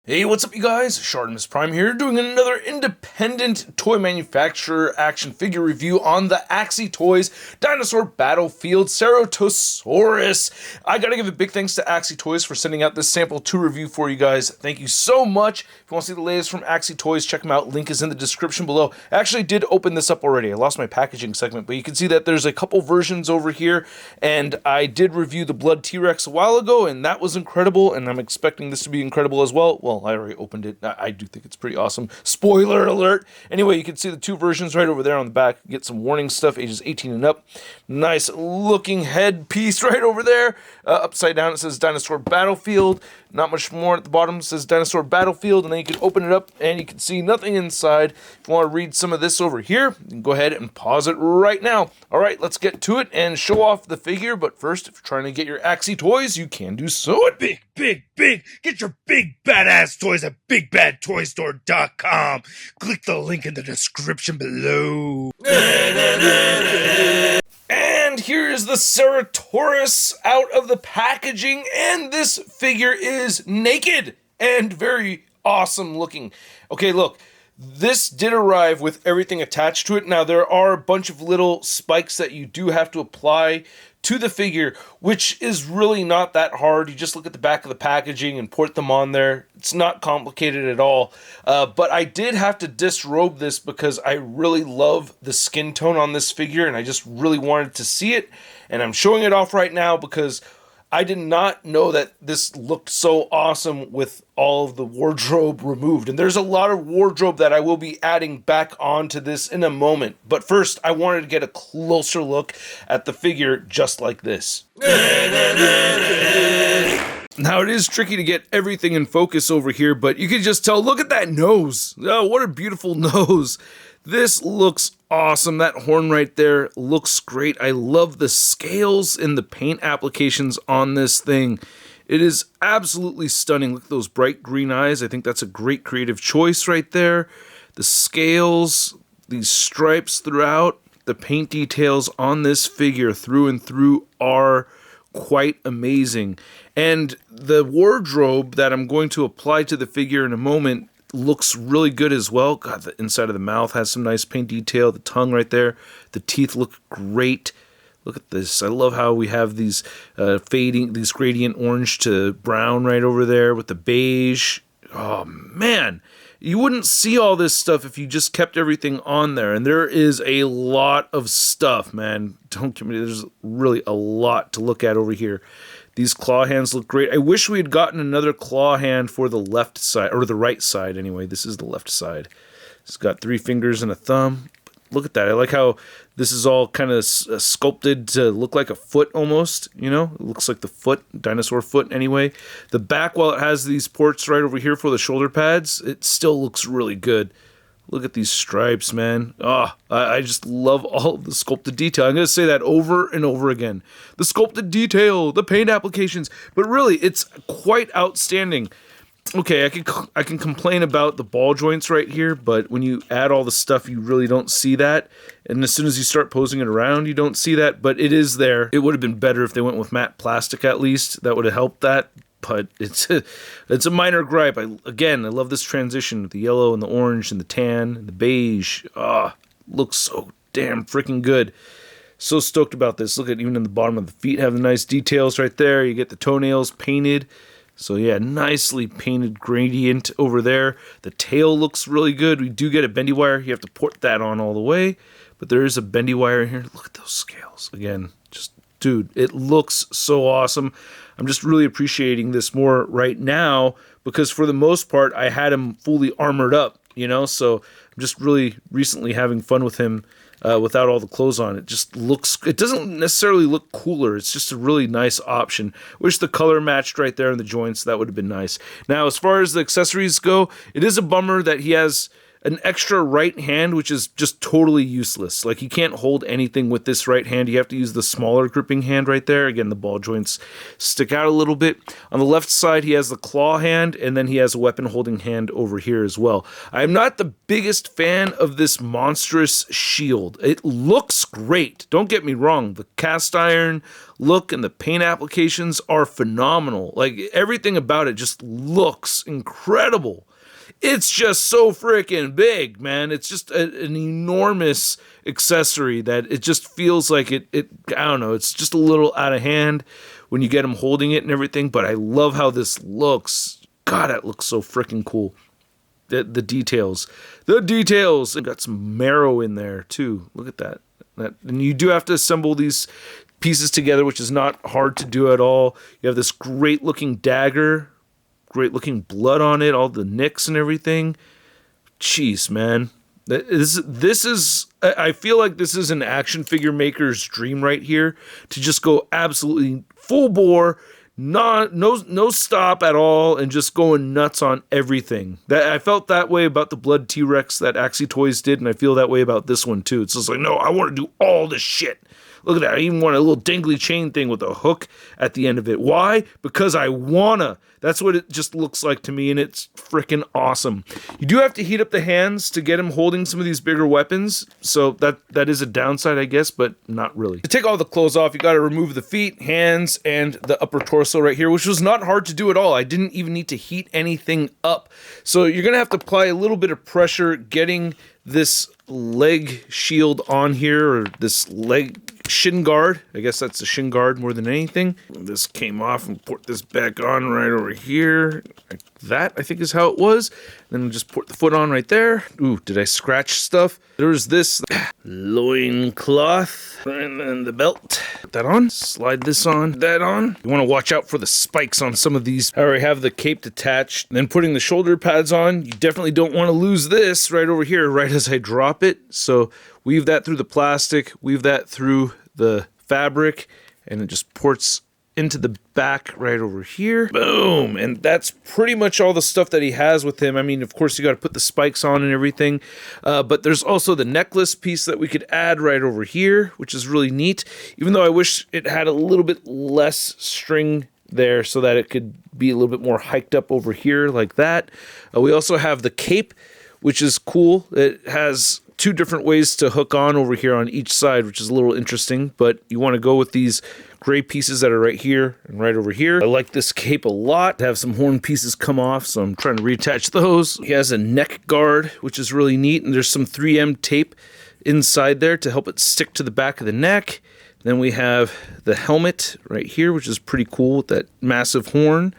Hey, what's up you guys? ShartimusPrime here, doing another independent toy manufacturer action figure review on the AxyToys Dinosaur Battlefield CERATOSAURUS. I gotta give a big thanks to AxyToys for sending out this sample 2 review for you guys. Thank you so much. If you want to see the latest from AxyToys, check them out. Link is in the description below. I actually did open this up already. I lost my packaging segment, but you can see that there's a couple versions over here, and I did review the Blood T-Rex a while ago, and that was incredible, and I'm expecting this to be incredible as well. Well, I already opened it. I do think it's pretty awesome. Spoiler alert. Anyway, you can see the 2 versions right over there on the back. Get some warning stuff, ages 18 and up. Nice looking headpiece right over there. Upside down it says Dinosaur Battlefield. Not much more at the bottom. It says Dinosaur Battlefield, and then you can open it up and you can see nothing inside. If you want to read some of this over here, you can go ahead and pause it right now. All right, let's get to it and show off the figure. But first, if you're trying to get your AxyToys, you can do so at Big! Get your big badass toys at BigBadToyStore.com. Click the link in the description below. And here's the Ceratosaurus out of the packaging, and this figure is naked and very awesome looking. Okay, look, this did arrive with everything attached to it. Now, there are a bunch of little spikes that you do have to apply to the figure, which is really not that hard. You just look at the back of the packaging and put them on there. It's not complicated at all. But I did have to disrobe this because I really love the skin tone on this figure, and I just really wanted to see it. And I'm showing it off right now because I did not know that this looked so awesome with all of the wardrobe removed. And there's a lot of wardrobe that I will be adding back onto this in a moment. But first, I wanted to get a closer look at the figure just like this. Now, it is tricky to get everything in focus over here, but you can just tell, look at that nose. Oh, what a beautiful nose. This looks awesome. That horn right there looks great. I love the scales and the paint applications on this thing. It is absolutely stunning. Look at those bright green eyes. I think that's a great creative choice right there. The scales, these stripes throughout, the paint details on this figure through and through are quite amazing. And the wardrobe that I'm going to apply to the figure in a moment looks really good as well. God, the inside of the mouth has some nice paint detail. The tongue right there. The teeth look great. Look at this. I love how we have these these gradient orange to brown right over there with the beige. Oh, man. You wouldn't see all this stuff if you just kept everything on there. And there is a lot of stuff, man. Don't give me, there's really a lot to look at over here. These claw hands look great. I wish we had gotten another claw hand for the left side, or the right side anyway. This is the left side. It's got 3 fingers and a thumb. Look at that. I like how this is all kind of sculpted to look like a foot almost, you know? It looks like the foot, dinosaur foot anyway. The back, while it has these ports right over here for the shoulder pads, it still looks really good. Look at these stripes, man. I just love all of the sculpted detail. I'm going to say that over and over again. The sculpted detail, the paint applications. But really, it's quite outstanding. Okay, I can complain about the ball joints right here, but when you add all the stuff, you really don't see that. And as soon as you start posing it around, you don't see that. But it is there. It would have been better if they went with matte plastic at least. That would have helped that. But it's a minor gripe. Again, I love this transition with the yellow and the orange and the tan and the beige. Looks so damn freaking good. So stoked about this. Look at even in the bottom of the feet have the nice details right there. You get the toenails painted. So yeah, nicely painted gradient over there. The tail looks really good. We do get a bendy wire. You have to port that on all the way. But there is a bendy wire in here. Look at those scales. Again, just, dude, it looks so awesome. I'm just really appreciating this more right now because for the most part, I had him fully armored up, you know? So I'm just really recently having fun with him without all the clothes on. It just looks, it doesn't necessarily look cooler. It's just a really nice option. Wish the color matched right there in the joints. That would have been nice. Now, as far as the accessories go, it is a bummer that he has an extra right hand, which is just totally useless. Like, you can't hold anything with this right hand. You have to use the smaller gripping hand right there. Again, the ball joints stick out a little bit. On the left side, he has the claw hand, and then he has a weapon holding hand over here as well. I'm not the biggest fan of this monstrous shield. It looks great. Don't get me wrong. The cast iron look and the paint applications are phenomenal. Like, everything about it just looks incredible. It's just so freaking big, man. It's just an enormous accessory that it just feels like it, I don't know, it's just a little out of hand when you get him holding it and everything, but I love how this looks. God, that looks so freaking cool. The details. The details! I've got some marrow in there, too. Look at that. And you do have to assemble these pieces together, which is not hard to do at all. You have this great-looking dagger. Great looking blood on it, all the nicks and everything. Jeez, man. This is, I feel like this is an action figure maker's dream right here, to just go absolutely full bore, no stop at all, and just going nuts on everything. I felt that way about the Blood T-Rex that AxyToys did, and I feel that way about this one too. It's just like, no, I want to do all this shit. Look at that. I even want a little dangly chain thing with a hook at the end of it. Why? Because I wanna. That's what it just looks like to me, and it's freaking awesome. You do have to heat up the hands to get him holding some of these bigger weapons, so that is a downside, I guess, but not really. To take all the clothes off, you gotta remove the feet, hands, and the upper torso right here, which was not hard to do at all. I didn't even need to heat anything up. So you're gonna have to apply a little bit of pressure getting this leg shield on here, or this leg shin guard. I guess that's a shin guard more than anything. This came off and put this back on right over here. Like that, I think is how it was. Then just put the foot on right there. Ooh, did I scratch stuff? There's this loin cloth and then the belt. Put that on. Slide this on. That on. You want to watch out for the spikes on some of these. I already have the cape detached. Then putting the shoulder pads on. You definitely don't want to lose this right over here right as I drop it. So weave that through the plastic, weave that through the fabric, and it just ports into the back right over here. Boom! And that's pretty much all the stuff that he has with him. I mean, of course, you got to put the spikes on and everything, but there's also the necklace piece that we could add right over here, which is really neat, even though I wish it had a little bit less string there so that it could be a little bit more hiked up over here like that. We also have the cape, which is cool. It has two different ways to hook on over here on each side, which is a little interesting, but you want to go with these gray pieces that are right here and right over here. I like this cape a lot. I have some horn pieces come off, so I'm trying to reattach those. He has a neck guard, which is really neat, and there's some 3M tape inside there to help it stick to the back of the neck. Then we have the helmet right here, which is pretty cool with that massive horn.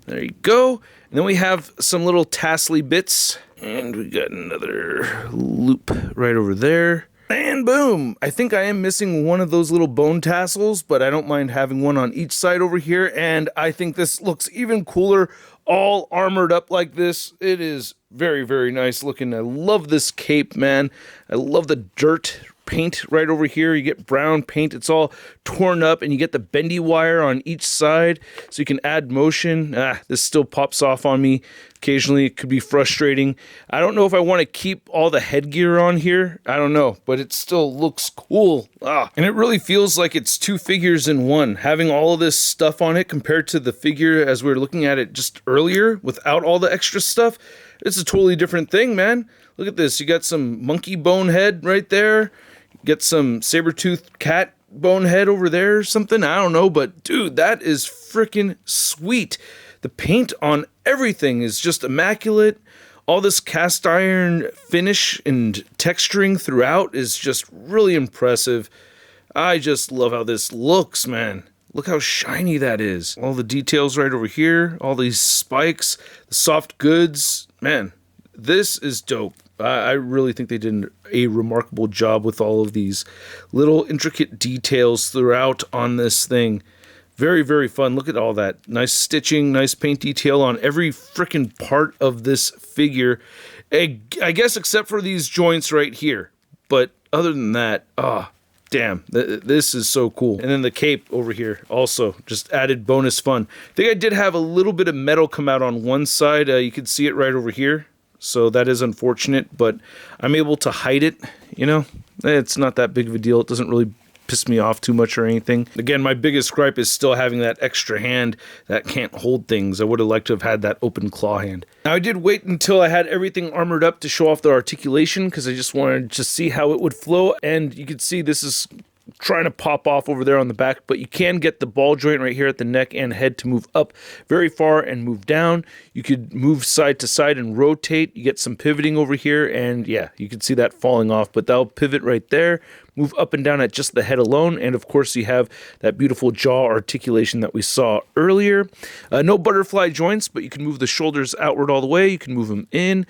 There you go. And then we have some little tassely bits. And we got another loop right over there. And boom! I think I am missing one of those little bone tassels, but I don't mind having one on each side over here. And I think this looks even cooler, all armored up like this. It is very, very nice looking. I love this cape, man. I love the dirt paint right over here. You get brown paint. It's all torn up, and you get the bendy wire on each side so you can add motion. This still pops off on me occasionally. It could be frustrating. I don't know if I want to keep all the headgear on here. I don't know, but it still looks cool. And it really feels like it's two figures in one. Having all of this stuff on it compared to the figure as we were looking at it just earlier without all the extra stuff, it's a totally different thing, man. Look at this. You got some monkey bone head right there. Get some saber-toothed cat bone head over there or something. I don't know, but dude, that is freaking sweet. The paint on everything is just immaculate. All this cast iron finish and texturing throughout is just really impressive. I just love how this looks, man. Look how shiny that is. All the details right over here, all these spikes, the soft goods. Man, this is dope. I really think they did a remarkable job with all of these little intricate details throughout on this thing. Very, very fun. Look at all that. Nice stitching, nice paint detail on every freaking part of this figure. I guess except for these joints right here. But other than that, damn, this is so cool. And then the cape over here also just added bonus fun. I think I did have a little bit of metal come out on one side. You can see it right over here. so that is unfortunate, but I'm able to hide it, you know? It's not that big of a deal. It doesn't really piss me off too much or anything. Again, my biggest gripe is still having that extra hand that can't hold things. I would have liked to have had that open claw hand. Now, I did wait until I had everything armored up to show off the articulation, because I just wanted to see how it would flow, and you can see this is trying to pop off over there on the back, but you can get the ball joint right here at the neck and head to move up very far and move down. You could move side to side and rotate. You get some pivoting over here, and yeah, you can see that falling off, but that'll pivot right there, move up and down at just the head alone, and of course you have that beautiful jaw articulation that we saw earlier. No butterfly joints, but you can move the shoulders outward all the way. You can move them in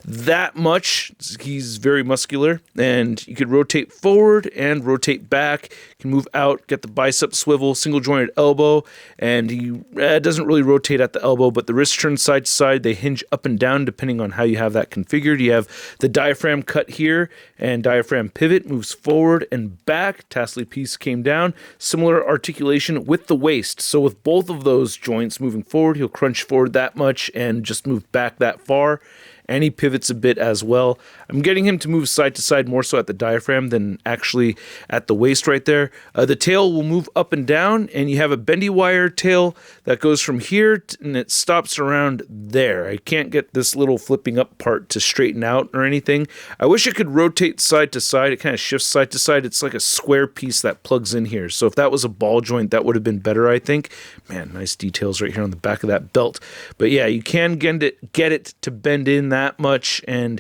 that much. He's very muscular, and you could rotate forward and rotate back. You can move out, get the bicep swivel, single jointed elbow, and he doesn't really rotate at the elbow, but the wrist turns side to side. They hinge up and down depending on how you have that configured. You have the diaphragm cut here, and diaphragm pivot moves forward and back. Tassely piece came down. Similar articulation with the waist. So with both of those joints moving forward, he'll crunch forward that much and just move back that far. And he pivots a bit as well. I'm getting him to move side to side more so at the diaphragm than actually at the waist right there. The tail will move up and down, and you have a bendy wire tail that goes from here and it stops around there. I can't get this little flipping up part to straighten out or anything. I wish it could rotate side to side. It kind of shifts side to side. It's like a square piece that plugs in here. So if that was a ball joint, that would have been better, I think. Man, nice details right here on the back of that belt. But yeah, you can get it to bend in that much and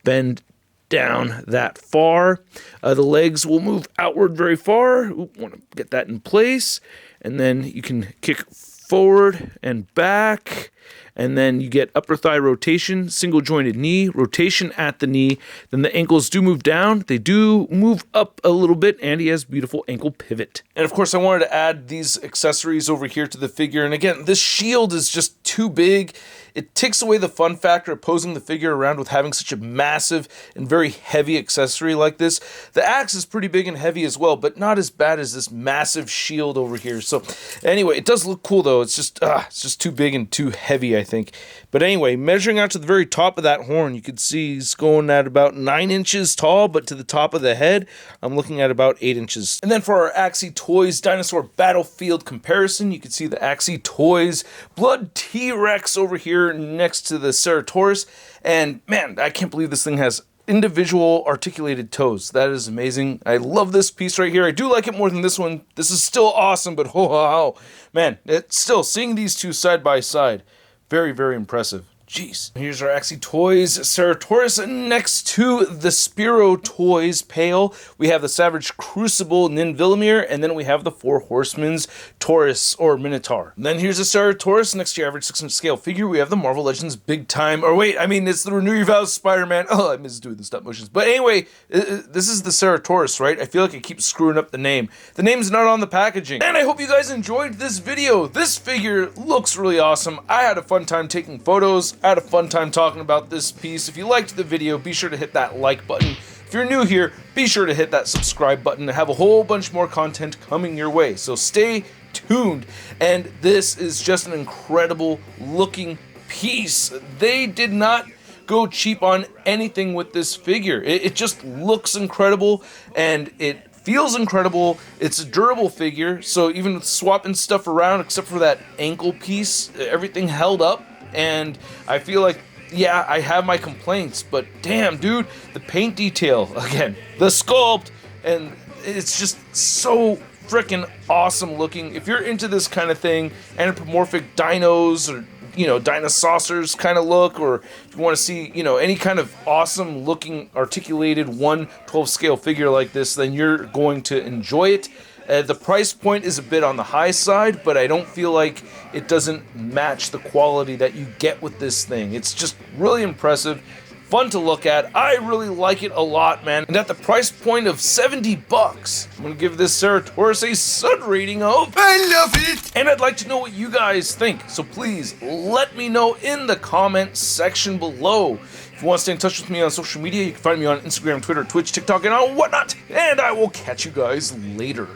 bend down that far. The legs will move outward very far. Want to get that in place, and then you can kick forward and back, and then you get upper thigh rotation, single jointed knee, rotation at the knee. Then the ankles do move down. They do move up a little bit, and he has beautiful ankle pivot. And of course, I wanted to add these accessories over here to the figure. And again, this shield is just too big. It takes away the fun factor of posing the figure around with having such a massive and very heavy accessory like this. The axe is pretty big and heavy as well, but not as bad as this massive shield over here. So anyway, it does look cool though. It's just too big and too heavy, I think. But anyway, measuring out to the very top of that horn, you can see he's going at about 9 inches tall, but to the top of the head, I'm looking at about 8 inches. And then for our AxyToys Dinosaur Battlefield comparison, you can see the AxyToys Blood T-Rex over here next to the Ceratosaurus, and man, I can't believe this thing has individual articulated toes. That is amazing. I love this piece right here. I do like it more than this one. This is still awesome, but oh man, it's still seeing these two side by side, very, very impressive. Jeez. Here's our AxyToys Ceratosaurus next to the ShartimusPrime Pale. We have the Savage Crucible Ninvillimir, and then we have the Four Horsemen's Taurus or Minotaur. And then here's the Ceratosaurus next to your average 6-inch scale figure. We have the Marvel Legends Big Time, or wait, I mean, it's the Renew Your Vows Spider-Man. Oh, I miss doing the stop motions. But anyway, this is the Ceratosaurus, right? I feel like I keep screwing up the name. The name's not on the packaging. And I hope you guys enjoyed this video. This figure looks really awesome. I had a fun time taking photos. I had a fun time talking about this piece. If you liked the video, be sure to hit that like button. If you're new here, be sure to hit that subscribe button. I have a whole bunch more content coming your way, so stay tuned. And this is just an incredible looking piece. They did not go cheap on anything with this figure. It just looks incredible, and it feels incredible. It's a durable figure, so even swapping stuff around, except for that ankle piece, everything held up. And I feel like, yeah, I have my complaints, but damn, dude, the paint detail, again, the sculpt, and it's just so freaking awesome looking. If you're into this kind of thing, anthropomorphic dinos or, you know, dinosaurs kind of look, or if you want to see, you know, any kind of awesome looking articulated 1/12 scale figure like this, then you're going to enjoy it. The price point is a bit on the high side, but I don't feel like it doesn't match the quality that you get with this thing. It's just really impressive, fun to look at. I really like it a lot, man. And at the price point of $70, I'm gonna give this Ceratosaurus a Sud rating of I love it! And I'd like to know what you guys think, so please let me know in the comment section below. If you want to stay in touch with me on social media, you can find me on Instagram, Twitter, Twitch, TikTok, and on whatnot. And I will catch you guys later.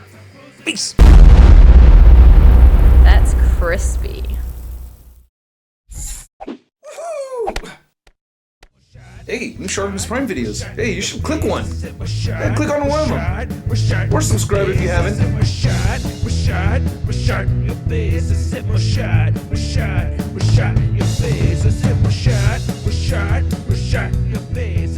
Peace. That's crispy. Hey, new ShartimusPrime videos. Hey, you should click one. Yeah, click on one of them. Or subscribe if you haven't. Your face.